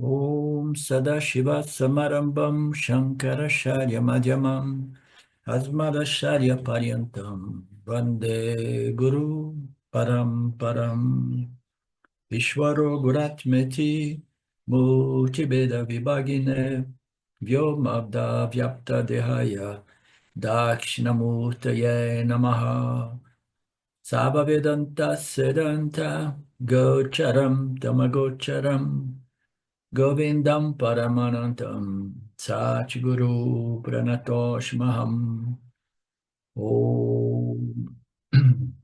Om Sadashiva Samarambam Shankaracharya Madhyamam Asmadacharya Paryantam Vande Guru Paramparam Vishwaro Guratmeti Multibeda Vibhagine Vyomabda Vyapta Dehaya Dakshinamurtaye Namaha Sabhavedanta Sedanta Gocharam Tamagocharam Govindam Paramanantam Satguru Pranatoshmaham Om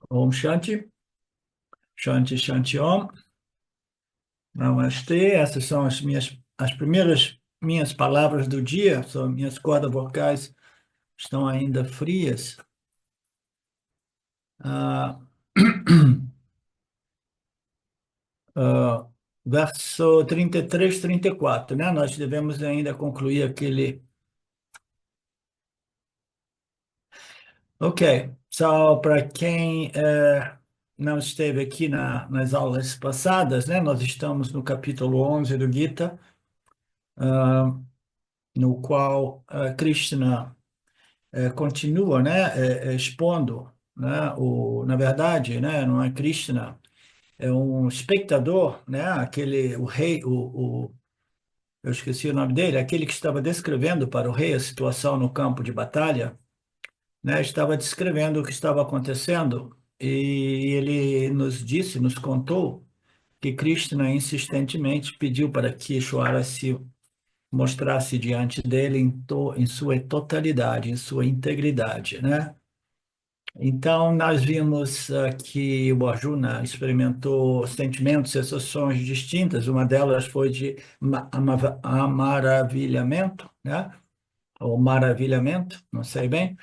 Om Shanti Shanti Shanti Om Namastê. Essas são as primeiras minhas palavras do dia. São minhas cordas vocais estão ainda frias. Ah, verso 33, 34, né? Nós devemos ainda concluir aquele. Ok, só para quem não esteve aqui nas aulas passadas, né? Nós estamos no capítulo 11 do Gita, no qual Krishna continua, né? Expondo, né? Na verdade, né? Não é Krishna, é um espectador, né? O rei, eu esqueci o nome dele, aquele que estava descrevendo para o rei a situação no campo de batalha, né, estava descrevendo o que estava acontecendo e ele nos contou que Krishna insistentemente pediu para que Ishvara se mostrasse diante dele em sua totalidade, em sua integridade, né? Então, nós vimos que o Arjuna experimentou sentimentos, sensações distintas. Uma delas foi de amaravilhamento, né? Ou maravilhamento, não sei bem.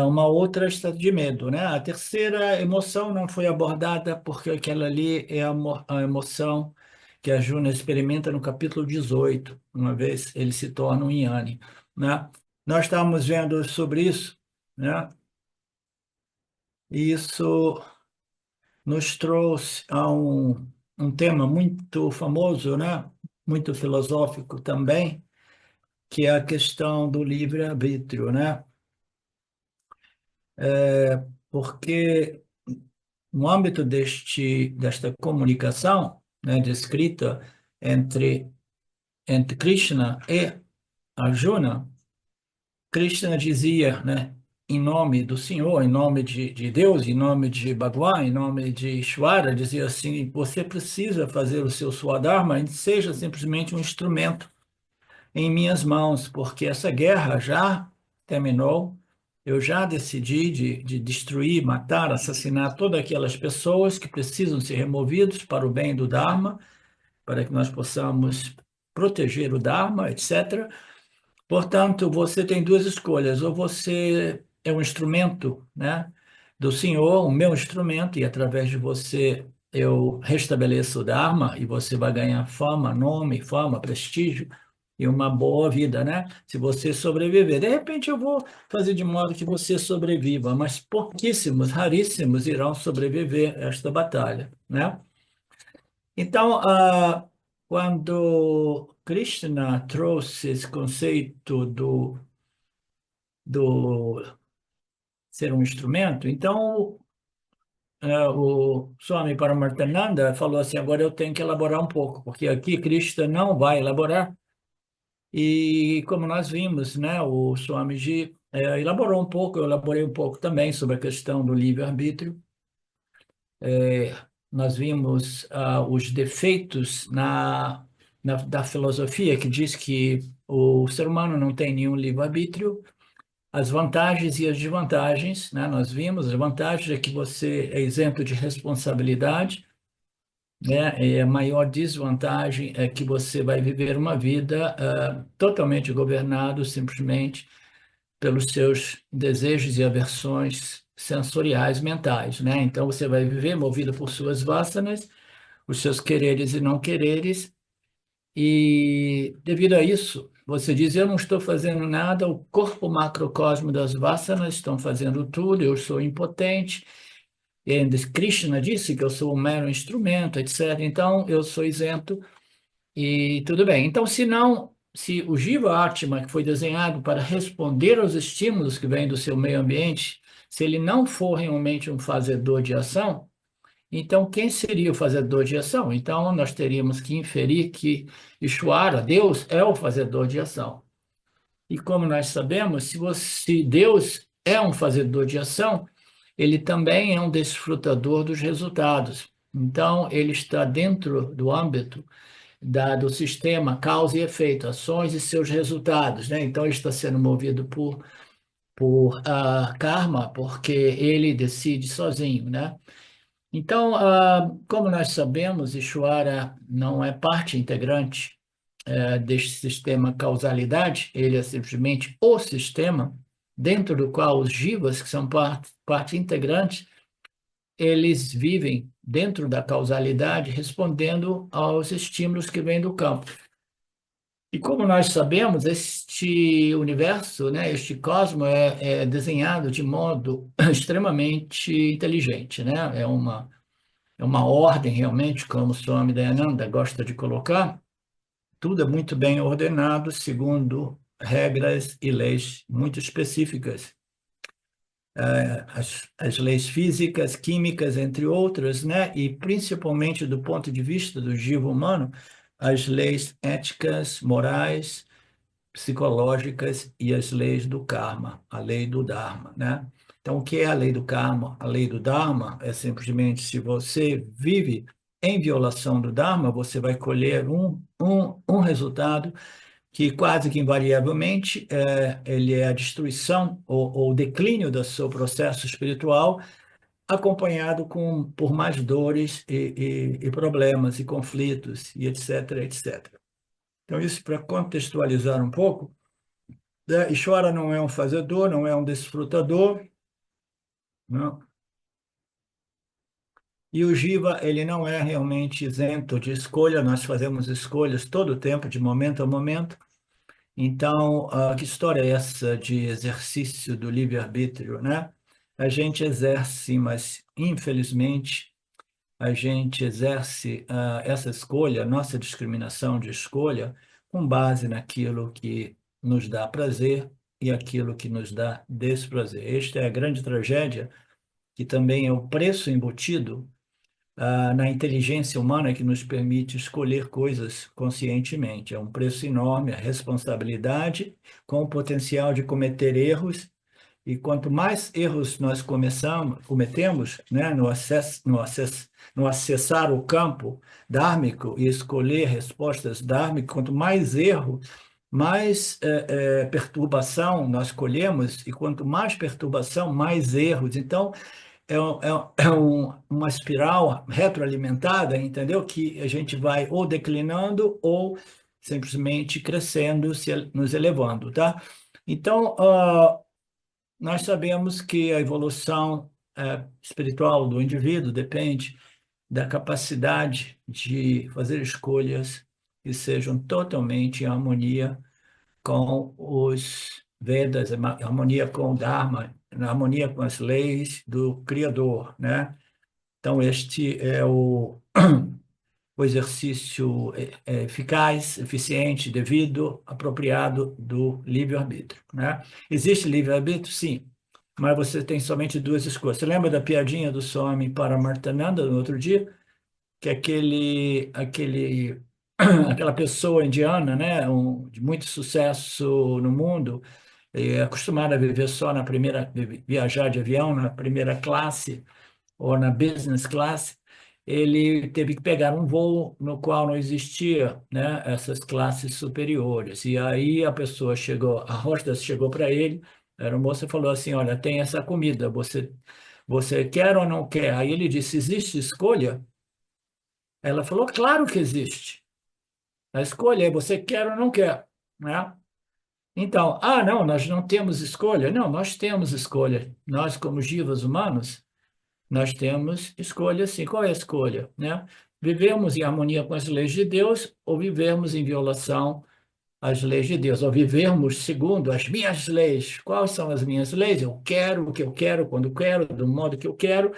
Uma outra está de medo, né? A terceira emoção não foi abordada porque aquela ali é a emoção que a Juna experimenta no capítulo 18, uma vez ele se torna um Jnani, né? Nós estávamos vendo sobre isso, né? E isso nos trouxe a um tema muito famoso, né? Muito filosófico também, que é a questão do livre-arbítrio, né? Porque no âmbito desta comunicação, né, descrita entre, entre Krishna e Arjuna, Krishna dizia, né, em nome do Senhor, em nome de Deus, em nome de Bhagavan, em nome de Ishvara, dizia assim: você precisa fazer o seu Swadharma e seja simplesmente um instrumento em minhas mãos, porque essa guerra já terminou. Eu já decidi de destruir, matar, assassinar todas aquelas pessoas que precisam ser removidas para o bem do Dharma, para que nós possamos proteger o Dharma, etc. Portanto, você tem duas escolhas: ou você é um instrumento, né, do Senhor, o meu instrumento, e através de você eu restabeleço o Dharma, e você vai ganhar fama, prestígio e uma boa vida, né? Se você sobreviver. De repente eu vou fazer de modo que você sobreviva, mas pouquíssimos, raríssimos irão sobreviver a esta batalha, né? Então, quando Krishna trouxe esse conceito do ser um instrumento, então o Swami Paramarthananda falou assim: agora eu tenho que elaborar um pouco, porque aqui Krishna não vai elaborar. E como nós vimos, né, o Swamiji elaborou um pouco, eu elaborei um pouco também sobre a questão do livre-arbítrio. Nós vimos os defeitos da filosofia, que diz que o ser humano não tem nenhum livre-arbítrio, as vantagens e as desvantagens, né? Nós vimos as vantagens é que você é isento de responsabilidade, né? E a maior desvantagem é que você vai viver uma vida totalmente governado simplesmente pelos seus desejos e aversões sensoriais mentais, né? Então você vai viver movido por suas vasanas, os seus quereres e não quereres, e devido a isso, você diz: eu não estou fazendo nada, o corpo macrocosmo das vasanas estão fazendo tudo, eu sou impotente. E ainda Krishna disse que eu sou um mero instrumento, etc. Então, eu sou isento E tudo bem. Então, se o Jiva Atma, que foi desenhado para responder aos estímulos que vêm do seu meio ambiente, se ele não for realmente um fazedor de ação, então quem seria o fazedor de ação? Então, nós teríamos que inferir que Ishvara, Deus, é o fazedor de ação. E como nós sabemos, se Deus é um fazedor de ação, ele também é um desfrutador dos resultados. Então, ele está dentro do âmbito do sistema causa e efeito, ações e seus resultados, né? Então, ele está sendo movido por karma, porque ele decide sozinho, né? Então, como nós sabemos, Ishvara não é parte integrante deste sistema causalidade, ele é simplesmente o sistema dentro do qual os jivas, que são parte integrante, eles vivem dentro da causalidade, respondendo aos estímulos que vêm do campo. E como nós sabemos, este universo, né, este cosmo é desenhado de modo extremamente inteligente, né? É uma ordem realmente, como o Swami Dayananda gosta de colocar, tudo é muito bem ordenado segundo regras e leis muito específicas. As leis físicas, químicas, entre outras, né? E principalmente do ponto de vista do jiva humano, as leis éticas, morais, psicológicas e as leis do karma, a lei do dharma, né? Então, o que é a lei do karma? A lei do dharma é simplesmente se você vive em violação do dharma, você vai colher um resultado que quase que invariavelmente ele é a destruição ou o declínio do seu processo espiritual, acompanhado por mais dores e problemas e conflitos e etc, etc. Então, isso para contextualizar um pouco, né? Ishvara não é um fazedor, não é um desfrutador, não. E o Jiva, ele não é realmente isento de escolha, nós fazemos escolhas todo o tempo, de momento a momento. Então, que história é essa de exercício do livre-arbítrio, né? A gente exerce, mas infelizmente a gente exerce essa escolha, nossa discriminação de escolha, com base naquilo que nos dá prazer e aquilo que nos dá desprazer. Esta é a grande tragédia, que também é o preço embutido na inteligência humana que nos permite escolher coisas conscientemente. É um preço enorme, a responsabilidade, com o potencial de cometer erros, e quanto mais erros nós cometemos, né, no acessar o campo dármico e escolher respostas dármicas, quanto mais erro, mais perturbação nós colhemos, e quanto mais perturbação, mais erros. Então, uma espiral retroalimentada, entendeu? Que a gente vai ou declinando ou simplesmente crescendo, nos elevando, tá? Então, nós sabemos que a evolução espiritual do indivíduo depende da capacidade de fazer escolhas que sejam totalmente em harmonia com os Vedas, em harmonia com o Dharma, em harmonia com as leis do Criador, né? Então, este é o exercício eficaz, eficiente, devido, apropriado do livre-arbítrio, né? Existe livre-arbítrio? Sim, mas você tem somente duas escolhas. Você lembra da piadinha do Swami Paramartananda no outro dia? Que aquela pessoa indiana, né, de muito sucesso no mundo, acostumada a viver só viajar de avião na primeira classe ou na business class, ele teve que pegar um voo no qual não existia, né, essas classes superiores. E aí a hostess chegou para ele, era uma moça, e falou assim, olha, tem essa comida, você quer ou não quer? Aí ele disse, existe escolha? Ela falou, claro que existe. A escolha é você quer ou não quer, né? Então, não, nós não temos escolha. Não, nós temos escolha. Nós, como jivas humanos, nós temos escolha, sim. Qual é a escolha, né? Vivermos em harmonia com as leis de Deus ou vivermos em violação às leis de Deus, ou vivermos segundo as minhas leis. Quais são as minhas leis? Eu quero o que eu quero, quando quero, do modo que eu quero,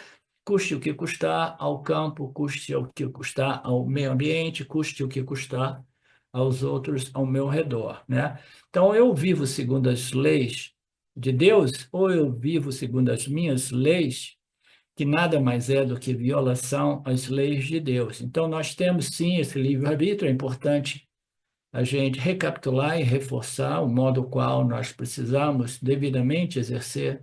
custe o que custar ao campo, custe o que custar ao meio ambiente, custe o que custar aos outros ao meu redor, né? Então, eu vivo segundo as leis de Deus ou eu vivo segundo as minhas leis, que nada mais é do que violação às leis de Deus. Então, nós temos sim esse livre-arbítrio, é importante a gente recapitular e reforçar o modo qual nós precisamos devidamente exercer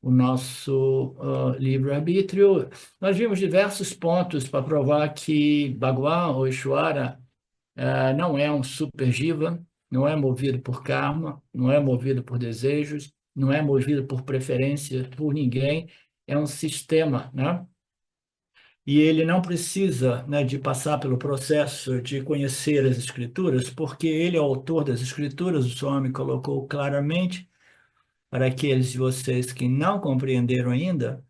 o nosso livre-arbítrio. Nós vimos diversos pontos para provar que Bhagwan ou Ishvara não é um super jiva, não é movido por karma, não é movido por desejos, não é movido por preferência por ninguém, é um sistema, né? E ele não precisa, né, de passar pelo processo de conhecer as escrituras, porque ele é o autor das escrituras, o Swami colocou claramente para aqueles de vocês que não compreenderam ainda,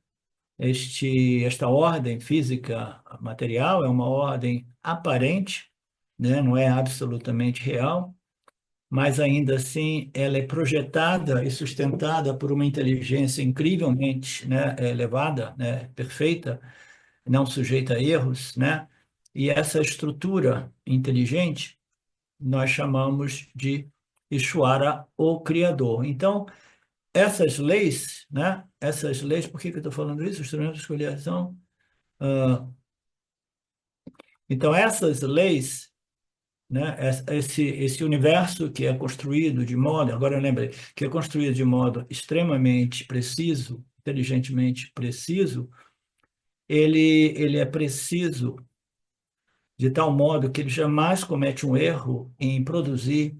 esta ordem física material é uma ordem aparente, né, não é absolutamente real, mas ainda assim ela é projetada e sustentada por uma inteligência incrivelmente, né, elevada, né, perfeita, não sujeita a erros, né? E essa estrutura inteligente nós chamamos de Ishvara, o Criador. Então, essas leis, né? Essas leis, por que eu estou falando isso? Os instrumentos de escolhição. Então, essas leis, né? Esse universo que é construído de modo, agora eu lembrei, que é construído de modo extremamente preciso, inteligentemente preciso, ele é preciso de tal modo que ele jamais comete um erro em produzir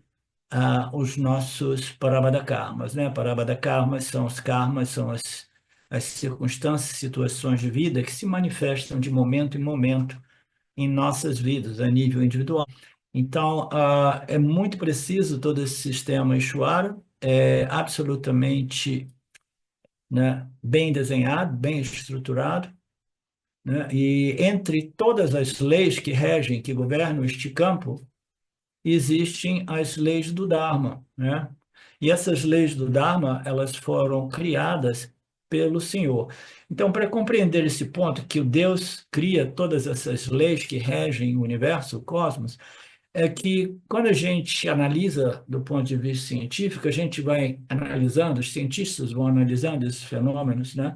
os nossos parabada karmas, né? Parabada karmas são os karmas, são as circunstâncias, situações de vida que se manifestam de momento em momento em nossas vidas, a nível individual. Então, é muito preciso todo esse sistema Ishvara, é absolutamente, né, bem desenhado, bem estruturado, né? E entre todas as leis que regem, que governam este campo, existem as leis do Dharma, né? E essas leis do Dharma, elas foram criadas pelo Senhor. Então, para compreender esse ponto, que o Deus cria todas essas leis que regem o universo, o cosmos, é que quando a gente analisa do ponto de vista científico, a gente vai analisando, os cientistas vão analisando esses fenômenos, né?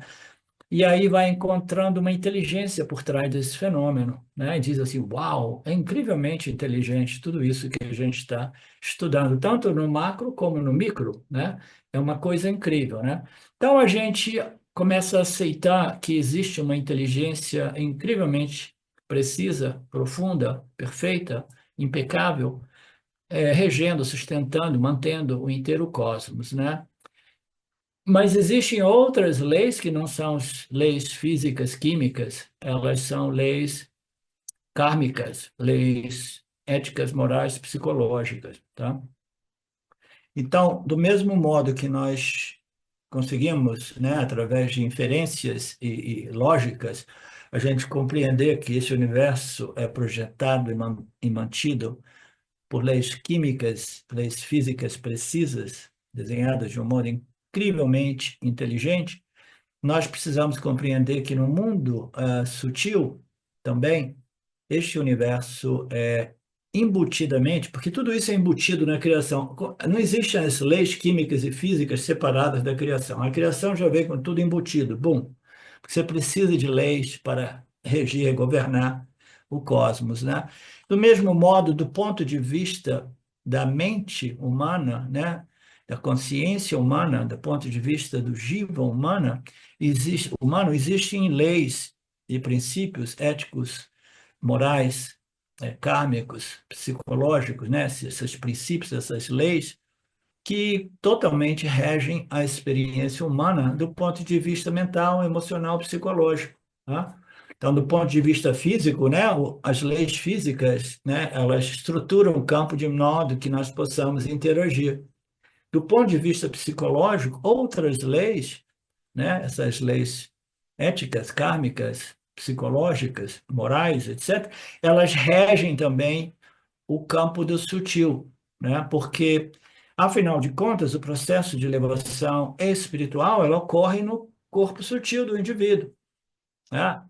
E aí vai encontrando uma inteligência por trás desse fenômeno, né? E diz assim, uau, é incrivelmente inteligente tudo isso que a gente está estudando, tanto no macro como no micro, né? É uma coisa incrível, né? Então a gente começa a aceitar que existe uma inteligência incrivelmente precisa, profunda, perfeita, impecável, regendo, sustentando, mantendo o inteiro cosmos, né? Mas existem outras leis que não são leis físicas, químicas, elas são leis kármicas, leis éticas, morais, psicológicas, tá? Então, do mesmo modo que nós conseguimos, né, através de inferências e lógicas, a gente compreender que esse universo é projetado e mantido por leis químicas, leis físicas precisas, desenhadas de um modo incrivelmente inteligente, nós precisamos compreender que no mundo sutil também, este universo é embutidamente, porque tudo isso é embutido na criação. Não existem as leis químicas e físicas separadas da criação. A criação já vem com tudo embutido. Bom, porque você precisa de leis para reger, governar o cosmos, né? Do mesmo modo, do ponto de vista da mente humana, né? Da consciência humana, do ponto de vista do jiva humano, existem leis e princípios éticos, morais, kármicos, psicológicos, né? Esses princípios, essas leis, que totalmente regem a experiência humana do ponto de vista mental, emocional, psicológico, tá? Então, do ponto de vista físico, né, as leis físicas, né, elas estruturam o campo de modo que nós possamos interagir. Do ponto de vista psicológico, outras leis, né, essas leis éticas, kármicas, psicológicas, morais, etc., elas regem também o campo do sutil, né? Porque, afinal de contas, o processo de elevação espiritual ela ocorre no corpo sutil do indivíduo, né?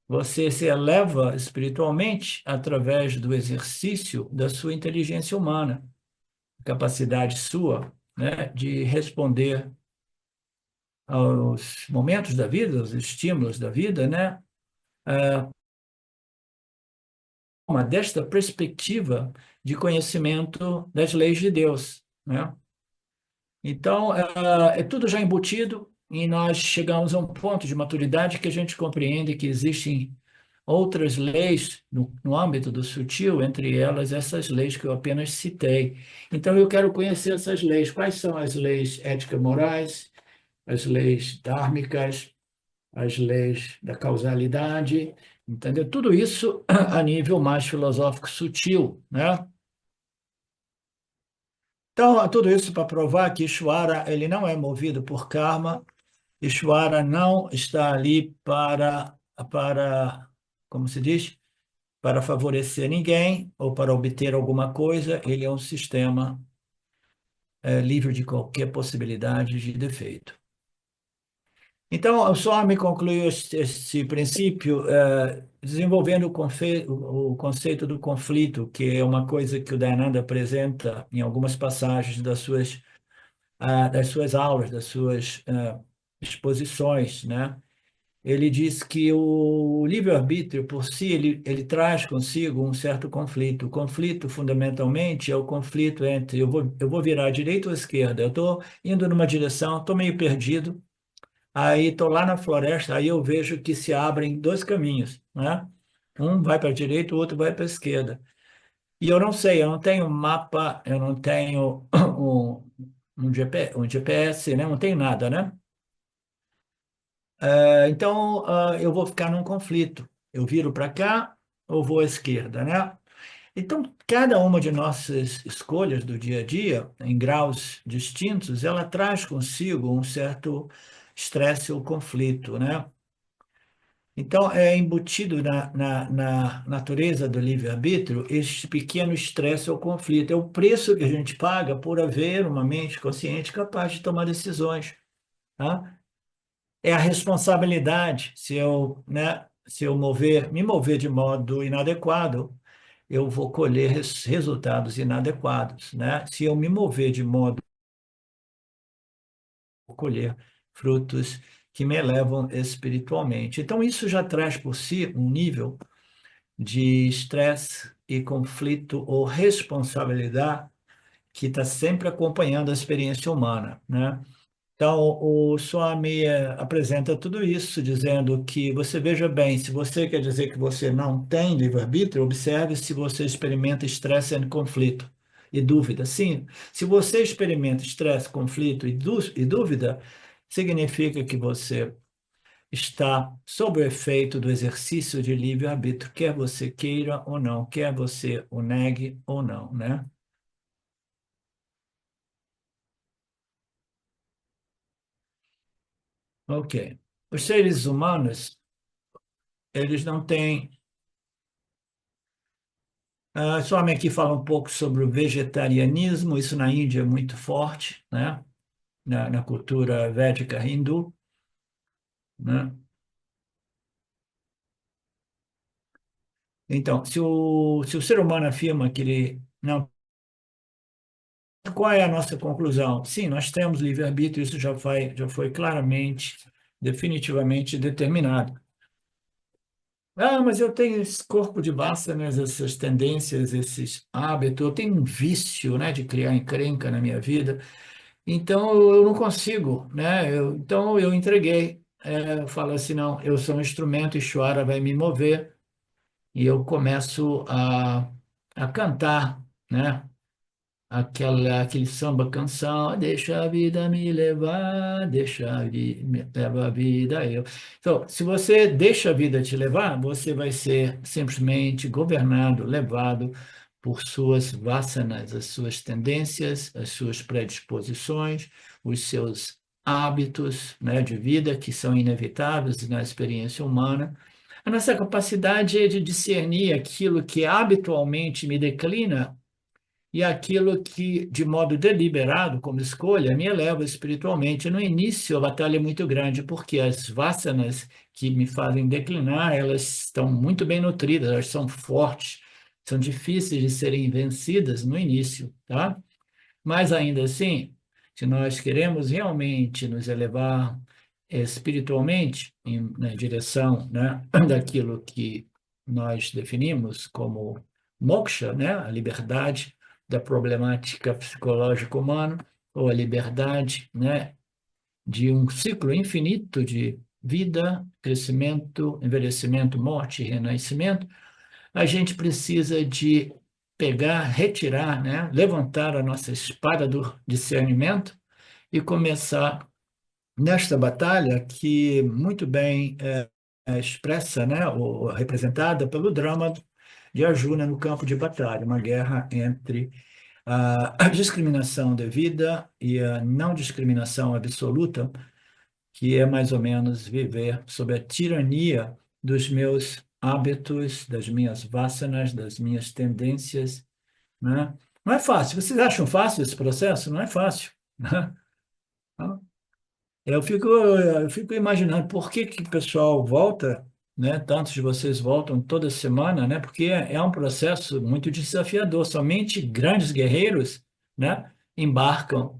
você se eleva espiritualmente através do exercício da sua inteligência humana, capacidade sua, né, de responder aos momentos da vida, aos estímulos da vida, né, desta perspectiva de conhecimento das leis de Deus, né? Então, é tudo já embutido e nós chegamos a um ponto de maturidade que a gente compreende que existem outras leis no âmbito do sutil, entre elas essas leis que eu apenas citei. Então, eu quero conhecer essas leis. Quais são as leis ética-morais, as leis dármicas, as leis da causalidade, entendeu? Tudo isso a nível mais filosófico sutil, né? Então, tudo isso para provar que Ishvara, ele não é movido por karma, Ishvara não está ali para, como se diz, para favorecer ninguém ou para obter alguma coisa, ele é um sistema livre de qualquer possibilidade de defeito. Então, o Swami concluiu esse princípio desenvolvendo o conceito do conflito, que é uma coisa que o Dayananda apresenta em algumas passagens das suas aulas, das suas exposições, né? Ele diz que o livre-arbítrio, por si, ele traz consigo um certo conflito. O conflito, fundamentalmente, é o conflito entre eu vou virar à direita ou à esquerda, eu estou indo numa direção, estou meio perdido, aí estou lá na floresta, aí eu vejo que se abrem dois caminhos, né? Um vai para a direita, o outro vai para a esquerda. E eu não sei, eu não tenho mapa, eu não tenho um GPS, né? Não tenho nada, né? Então, eu vou ficar num conflito. Eu viro para cá ou vou à esquerda, né? Então, cada uma de nossas escolhas do dia a dia, em graus distintos, ela traz consigo um certo estresse ou conflito, né? Então, é embutido na natureza do livre-arbítrio este pequeno estresse ou conflito. É o preço que a gente paga por haver uma mente consciente capaz de tomar decisões, tá? É a responsabilidade. Se eu me mover de modo inadequado, eu vou colher resultados inadequados, né? Se eu me mover de modo a colher frutos que me elevam espiritualmente. Então, isso já traz por si um nível de estresse e conflito ou responsabilidade que está sempre acompanhando a experiência humana, né? Então, o Swami apresenta tudo isso, dizendo que você veja bem, se você quer dizer que você não tem livre-arbítrio, observe se você experimenta estresse e conflito e dúvida. Sim, se você experimenta estresse, conflito e dúvida, significa que você está sob o efeito do exercício de livre-arbítrio, quer você queira ou não, quer você o negue ou não, né? Ok. Os seres humanos, eles não têm. Swami aqui fala um pouco sobre o vegetarianismo, isso na Índia é muito forte, né? Na cultura védica hindu, né? Então, se o ser humano afirma que ele não. Qual é a nossa conclusão? Sim, nós temos livre-arbítrio, isso já foi claramente, definitivamente determinado. Mas eu tenho esse corpo de vásanas, essas tendências, esses hábitos, eu tenho um vício, né, de criar encrenca na minha vida, então eu não consigo, né? Então eu entreguei. Eu falo assim, não, eu sou um instrumento, Ishvara vai me mover, e eu começo a cantar, né? Aquele samba canção, deixa a vida me levar, me leva a vida eu. Então, se você deixa a vida te levar, você vai ser simplesmente governado, levado por suas vasanas, as suas tendências, as suas predisposições, os seus hábitos, né, de vida que são inevitáveis na experiência humana. A nossa capacidade é de discernir aquilo que habitualmente me declina e aquilo que, de modo deliberado, como escolha, me eleva espiritualmente. No início, a batalha é muito grande, porque as vasanas que me fazem declinar, elas estão muito bem nutridas, elas são fortes, são difíceis de serem vencidas no início, tá? Mas ainda assim, se nós queremos realmente nos elevar espiritualmente na direção, né, daquilo que nós definimos como moksha, né, a liberdade da problemática psicológica humana, ou a liberdade, né, de um ciclo infinito de vida, crescimento, envelhecimento, morte e renascimento, a gente precisa de pegar, retirar, né, levantar a nossa espada do discernimento e começar nesta batalha que muito bem é expressa, né, ou representada pelo drama de Arjuna no campo de batalha, uma guerra entre a discriminação devida e a não discriminação absoluta, que é mais ou menos viver sob a tirania dos meus hábitos, das minhas vasanas, das minhas tendências, né? Não é fácil. Vocês acham fácil esse processo? Não é fácil, né? Eu fico imaginando por que que o pessoal volta, né? Tantos de vocês voltam toda semana, né? Porque é um processo muito desafiador. Somente grandes guerreiros, né, embarcam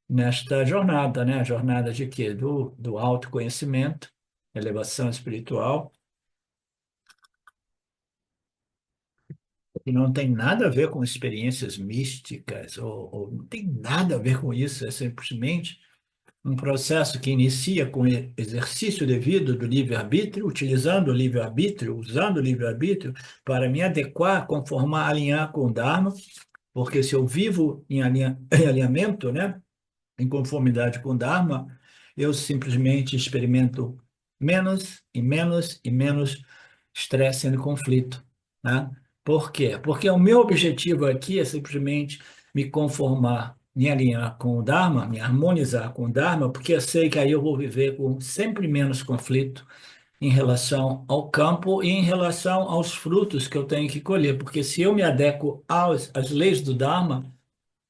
nesta jornada, né? A jornada de quê? Do autoconhecimento, elevação espiritual, e não tem nada a ver com experiências místicas, ou não tem nada a ver com isso, é simplesmente um processo que inicia com o exercício devido do livre-arbítrio, utilizando o livre-arbítrio, usando o livre-arbítrio para me adequar, conformar, alinhar com o Dharma, porque se eu vivo em alinhamento, né, em conformidade com o Dharma, eu simplesmente experimento menos e menos e menos estresse e conflito, né? Por quê? Porque o meu objetivo aqui é simplesmente me conformar, me alinhar com o Dharma, me harmonizar com o Dharma, porque eu sei que aí eu vou viver com sempre menos conflito em relação ao campo e em relação aos frutos que eu tenho que colher, porque se eu me adequo às leis do Dharma,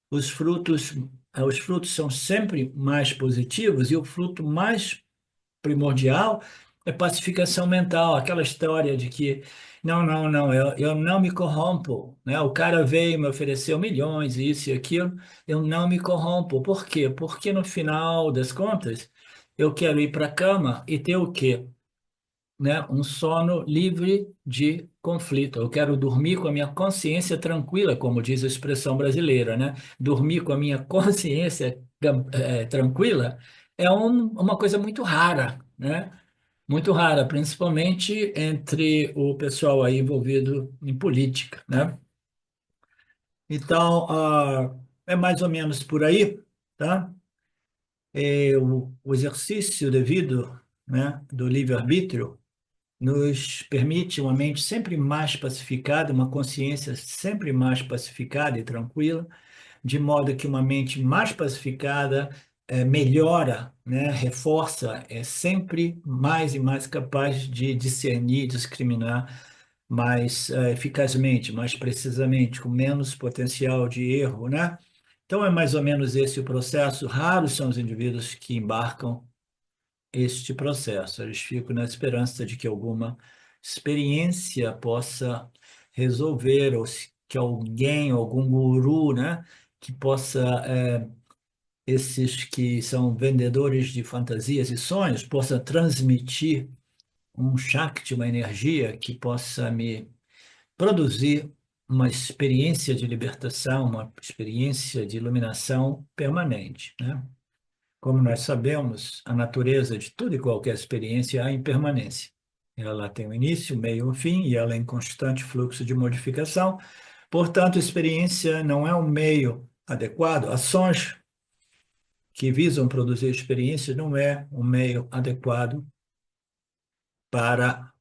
os frutos, os frutos são sempre mais positivos e o fruto mais primordial é pacificação mental, aquela história de que não, eu não me corrompo, né? O cara veio e me ofereceu milhões, isso e aquilo, eu não me corrompo. Por quê? Porque no final das contas, eu quero ir para a cama e ter o quê? Né, um sono livre de conflito. Eu quero dormir com a minha consciência tranquila, como diz a expressão brasileira, né? Dormir com a minha consciência tranquila é uma coisa muito rara, né? Muito rara, principalmente entre o pessoal aí envolvido em política, né? Então, é mais ou menos por aí, tá? O exercício devido, né, do livre-arbítrio nos permite uma mente sempre mais pacificada, uma consciência sempre mais pacificada e tranquila, de modo que uma mente mais pacificada melhora, né, reforça, é sempre mais e mais capaz de discernir, discriminar mais eficazmente, mais precisamente, com menos potencial de erro, né? Então é mais ou menos esse o processo. Raros são os indivíduos que embarcam este processo. Eles ficam na esperança de que alguma experiência possa resolver, ou que alguém, algum guru, né, que possa, esses que são vendedores de fantasias e sonhos, possa transmitir um Shakti, uma energia que possa me produzir uma experiência de libertação, uma experiência de iluminação permanente, né? Como nós sabemos, a natureza de toda e qualquer experiência é a impermanência. Ela tem um início, meio e fim, e ela é em constante fluxo de modificação. Portanto, a experiência não é um meio adequado. Ações que visam produzir experiência não é um meio adequado para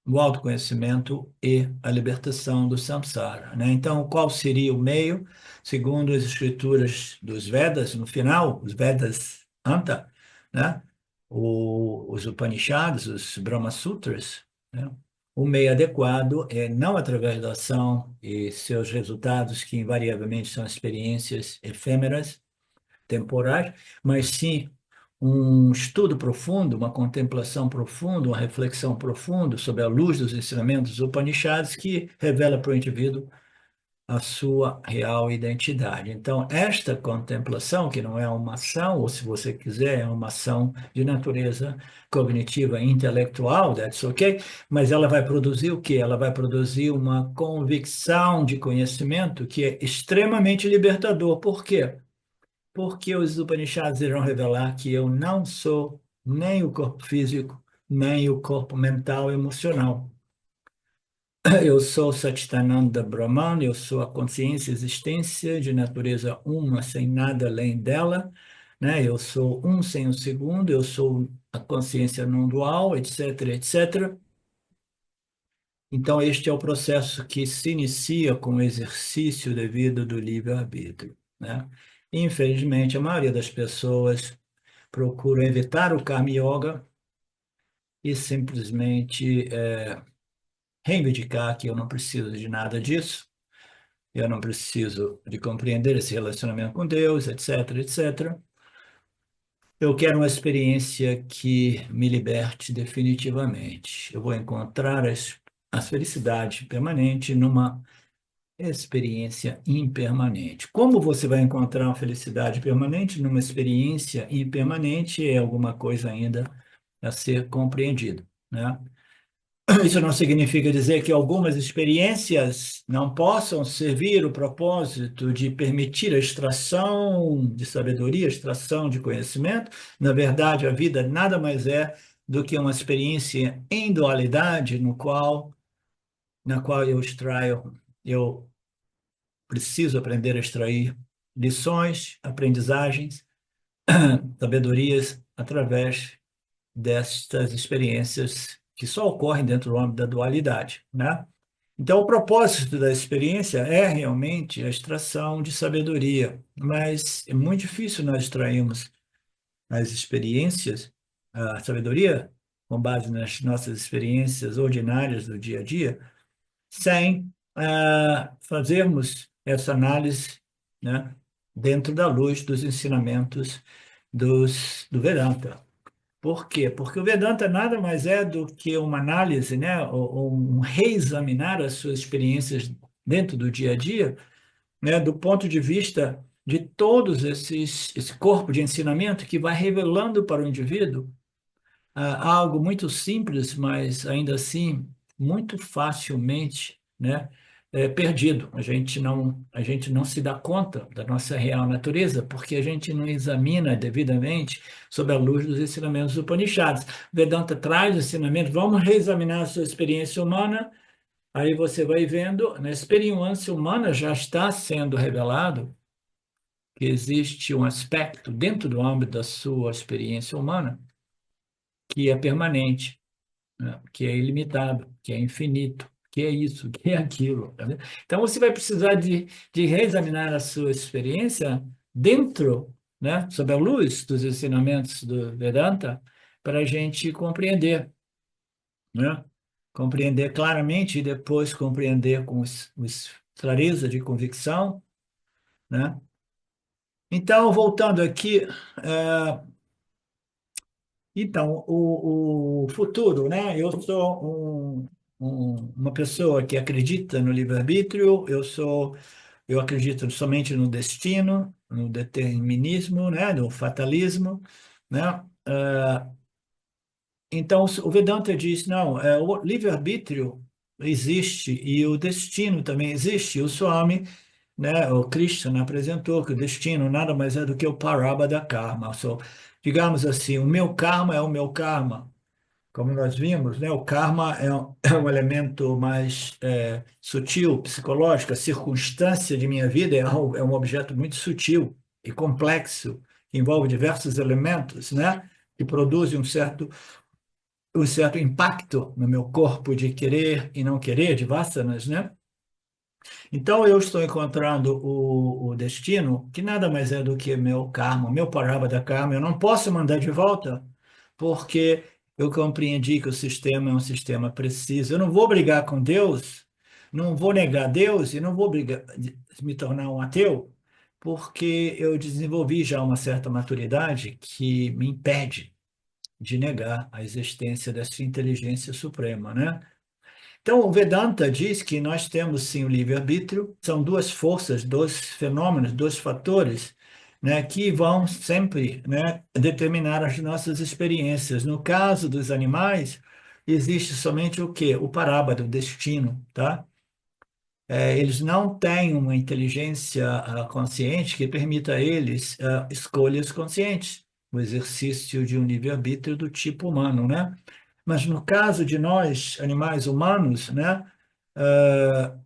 o autoconhecimento e a libertação do samsara, né? Então, qual seria o meio? Segundo as escrituras dos Vedas, no final, os Vedas Anta, né? Os Upanishads, os Brahma Sutras, né? o meio adequado é não através da ação e seus resultados, que invariavelmente são experiências efêmeras, temporais, mas sim um estudo profundo, uma contemplação profunda, uma reflexão profunda sobre a luz dos ensinamentos Upanishads que revela para o indivíduo a sua real identidade. Então, esta contemplação, que não é uma ação, ou se você quiser, é uma ação de natureza cognitiva e intelectual, that's okay, mas ela vai produzir o quê? Ela vai produzir uma convicção de conhecimento que é extremamente libertador. Por quê? Porque os Upanishads irão revelar que eu não sou nem o corpo físico, nem o corpo mental e emocional. Eu sou Satchitananda Brahman, eu sou a consciência e existência de natureza uma, sem nada além dela, né? Eu sou um sem o segundo, eu sou a consciência não dual, etc, etc. Então, este é o processo que se inicia com o exercício devido do livre-arbítrio, né? Infelizmente, a maioria das pessoas procura evitar o Karma Yoga e simplesmente reivindicar que eu não preciso de nada disso, eu não preciso de compreender esse relacionamento com Deus, etc, etc. Eu quero uma experiência que me liberte definitivamente. Eu vou encontrar a felicidade permanente numa experiência impermanente. Como você vai encontrar uma felicidade permanente numa experiência impermanente é alguma coisa ainda a ser compreendido, né? Isso não significa dizer que algumas experiências não possam servir o propósito de permitir a extração de sabedoria, extração de conhecimento. Na verdade, a vida nada mais é do que uma experiência em dualidade, na qual eu extraio, eu preciso aprender a extrair lições, aprendizagens, sabedorias através destas experiências que só ocorrem dentro do âmbito da dualidade, né? Então, o propósito da experiência é realmente a extração de sabedoria, mas é muito difícil nós extrairmos as experiências, a sabedoria, com base nas nossas experiências ordinárias do dia a dia, sem fazermos essa análise, né, dentro da luz dos ensinamentos do Vedanta. Por quê? Porque o Vedanta nada mais é do que uma análise, né, ou um reexaminar as suas experiências dentro do dia a dia, né, do ponto de vista de todos esse corpo de ensinamento que vai revelando para o indivíduo algo muito simples, mas ainda assim muito facilmente, né, perdido. A gente não se dá conta da nossa real natureza porque a gente não examina devidamente sob a luz dos ensinamentos Upanishads. Vedanta traz ensinamentos, vamos reexaminar a sua experiência humana, aí você vai vendo, na experiência humana já está sendo revelado que existe um aspecto dentro do âmbito da sua experiência humana que é permanente, né? Que é ilimitado, que é infinito, que é isso, que é aquilo. Tá vendo? Então, você vai precisar de reexaminar a sua experiência dentro, né, sob a luz dos ensinamentos do Vedanta, para a gente compreender, né? Compreender claramente e depois compreender com clareza de convicção, né? Então, voltando aqui, então, o futuro, né? Eu sou uma pessoa que acredita no livre-arbítrio, eu acredito somente no destino, no determinismo, né? No fatalismo, né? Então, o Vedanta diz, não, o livre-arbítrio existe e o destino também existe. O Swami, né, o Krishna apresentou que o destino nada mais é do que o Parabhada Karma. So, digamos assim, o meu karma é o meu karma. Como nós vimos, né, o karma é um elemento mais sutil, psicológico. A circunstância de minha vida é um objeto muito sutil e complexo, que envolve diversos elementos, né, que produzem um certo impacto no meu corpo de querer e não querer, de vasanas, né? Então, eu estou encontrando o destino, que nada mais é do que meu karma, meu parabha da karma. Eu não posso mandar de volta, porque eu compreendi que o sistema é um sistema preciso. Eu não vou brigar com Deus, não vou negar Deus e não vou me tornar um ateu, porque eu desenvolvi já uma certa maturidade que me impede de negar a existência dessa inteligência suprema, né? Então, o Vedanta diz que nós temos sim o livre-arbítrio, são duas forças, dois fenômenos, dois fatores, né, que vão sempre, né, determinar as nossas experiências. No caso dos animais, existe somente o quê? O parábado, o destino, tá? Eles não têm uma inteligência consciente que permita a eles escolhas conscientes, o exercício de um livre-arbítrio do tipo humano, né? Mas no caso de nós, animais humanos, né, ah,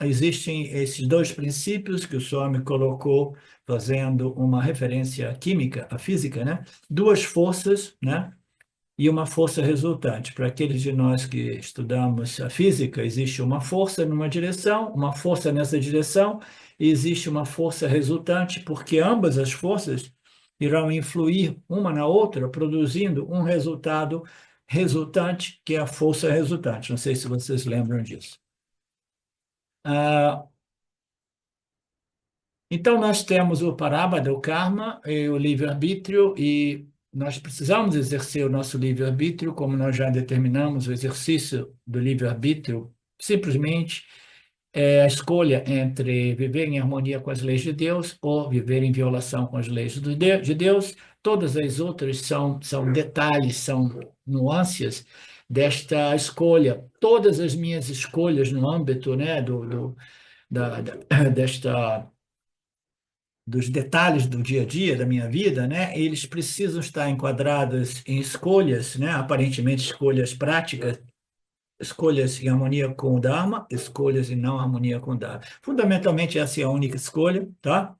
existem esses dois princípios que o Swami colocou, fazendo uma referência química, à física, né? Duas forças, né? E uma força resultante. Para aqueles de nós que estudamos a física, existe uma força numa direção, uma força nessa direção, e existe uma força resultante, porque ambas as forças irão influir uma na outra, produzindo um resultado resultante, que é a força resultante. Não sei se vocês lembram disso. Ah, então, nós temos o Parabada, o karma e o livre-arbítrio, e nós precisamos exercer o nosso livre-arbítrio, como nós já determinamos, o exercício do livre-arbítrio simplesmente é a escolha entre viver em harmonia com as leis de Deus ou viver em violação com as leis de Deus. Todas as outras são detalhes, são nuances desta escolha. Todas as minhas escolhas no âmbito, né, desta dos detalhes do dia a dia da minha vida, né, eles precisam estar enquadrados em escolhas, né, aparentemente escolhas práticas, escolhas em harmonia com o Dharma, escolhas em não harmonia com o Dharma. Fundamentalmente, essa é a única escolha, tá?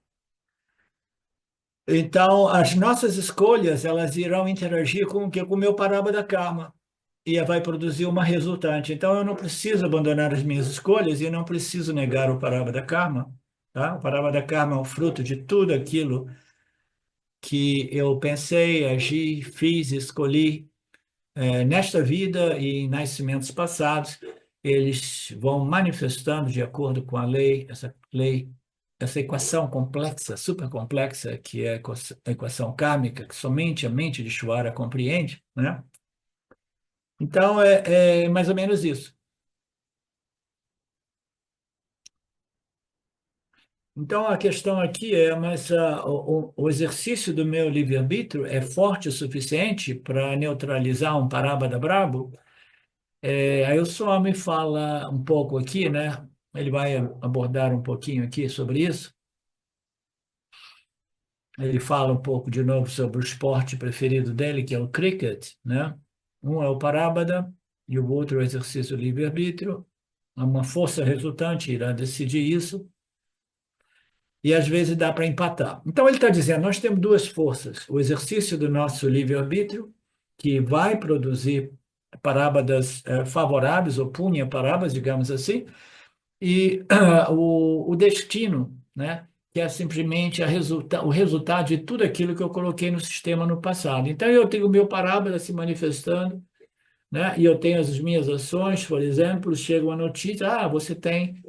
Então, as nossas escolhas, elas irão interagir com o que? Com o meu Parabada Karma, e vai produzir uma resultante. Então, eu não preciso abandonar as minhas escolhas e não preciso negar o Parabada Karma, tá? O Parabada Karma é o fruto de tudo aquilo que eu pensei, agi, fiz, escolhi nesta vida e em nascimentos passados, eles vão manifestando de acordo com a lei, essa equação complexa, super complexa, que é a equação kármica, que somente a mente de Shvara compreende, né? Então, é mais ou menos isso. Então, a questão aqui é, mas o exercício do meu livre-arbítrio é forte o suficiente para neutralizar um parábada brabo? Aí o Swami fala um pouco aqui, né? Ele vai abordar um pouquinho aqui sobre isso. Ele fala um pouco de novo sobre o esporte preferido dele, que é o cricket, né? Um é o parábada e o outro é o exercício livre-arbítrio. Uma força resultante irá decidir isso e às vezes dá para empatar. Então ele está dizendo, nós temos duas forças, o exercício do nosso livre-arbítrio, que vai produzir parábadas favoráveis, ou punha parábadas, digamos assim, e o destino, né? Que é simplesmente o resultado de tudo aquilo que eu coloquei no sistema no passado. Então, eu tenho o meu parábola se manifestando, né? E eu tenho as minhas ações, por exemplo, chega uma notícia, você tem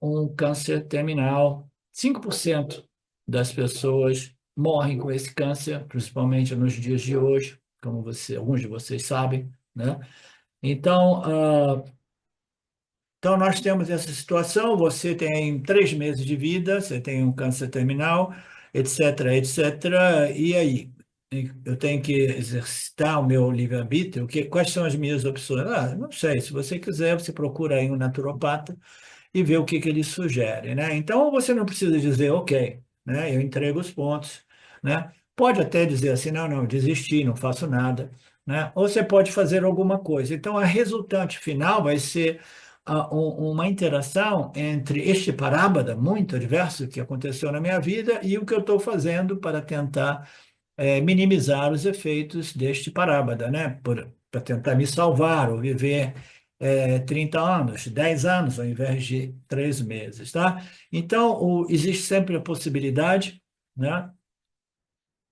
um câncer terminal. 5% das pessoas morrem com esse câncer, principalmente nos dias de hoje, como alguns de vocês sabem, né? Então, então, nós temos essa situação, você tem 3 meses de vida, você tem um câncer terminal, etc, etc. E aí? Eu tenho que exercitar o meu livre-arbítrio? Quais são as minhas opções? Não sei, se você quiser, você procura aí um naturopata e vê o que ele sugere, né? Então, você não precisa dizer, ok, né? Eu entrego os pontos, né? Pode até dizer assim, não, não, desisti, não faço nada, né? Ou você pode fazer alguma coisa. Então, a resultante final vai ser uma interação entre este parábada muito adverso que aconteceu na minha vida e o que eu estou fazendo para tentar minimizar os efeitos deste parábada, né? Para tentar me salvar ou viver 30 anos, 10 anos, ao invés de 3 meses, tá? Então, existe sempre a possibilidade, né,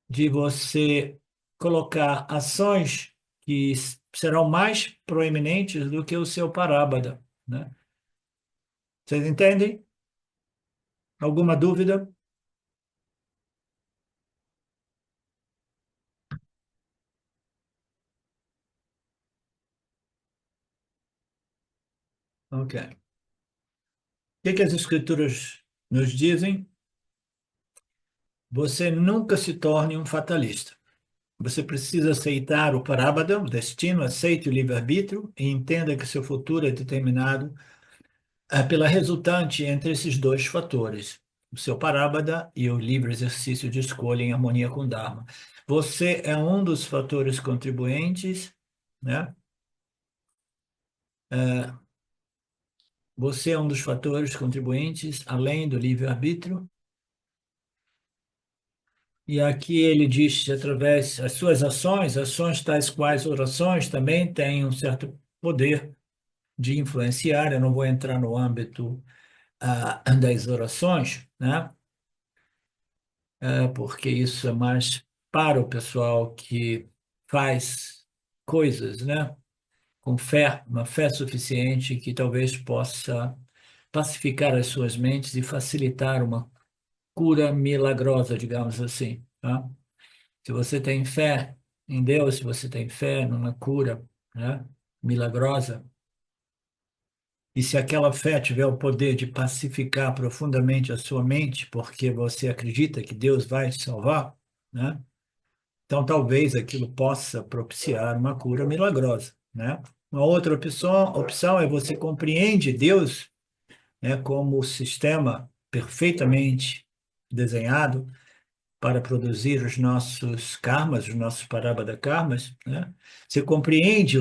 de você colocar ações que serão mais proeminentes do que o seu parábada, né? Vocês entendem? Alguma dúvida? Ok. O que as Escrituras nos dizem? Você nunca se torne um fatalista. Você precisa aceitar o parábada, o destino, aceite o livre-arbítrio e entenda que seu futuro é determinado pela resultante entre esses dois fatores, o seu parábada e o livre exercício de escolha em harmonia com o Dharma. Você é um dos fatores contribuintes, né? Você é um dos fatores contribuintes, além do livre-arbítrio. E aqui ele diz que através das suas ações, ações tais quais orações, também têm um certo poder de influenciar. Eu não vou entrar no âmbito das orações, né? Porque isso é mais para o pessoal que faz coisas, né? Com fé, uma fé suficiente que talvez possa pacificar as suas mentes e facilitar uma cura milagrosa, digamos assim, tá? Se você tem fé em Deus, se você tem fé numa cura, né, milagrosa, e se aquela fé tiver o poder de pacificar profundamente a sua mente, porque você acredita que Deus vai te salvar, né? Então talvez aquilo possa propiciar uma cura milagrosa, né? Uma outra opção é você compreende Deus, né, como o sistema perfeitamente desenhado para produzir os nossos karmas, os nossos parabada karmas, né? Você compreende